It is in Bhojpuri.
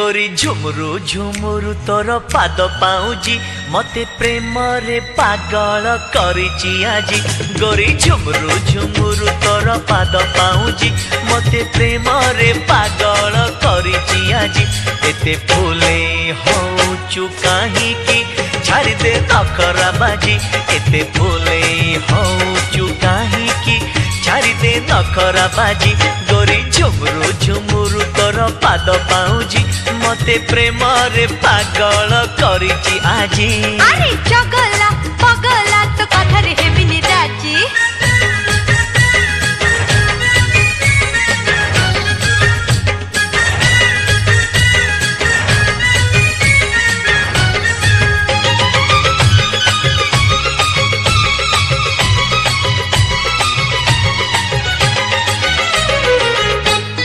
गोरी झुमुरु झुमुरु तोर पाद पाउजी मते प्रेम रे पागल करिची आजी गोरी झुमुरु झुमुरु तोर पाद पाउजी मते प्रेम रे पागल करिची आजी एते फूले होचु काहे की छाड़ी दे नखरा बाजी एते फूले होचु काहे की छाड़ी दे नखरा बाजी गोरी झुमुरु झुमुरु तोर पाद पाउजी मते प्रेम रे पागल करिची आजी अरे जग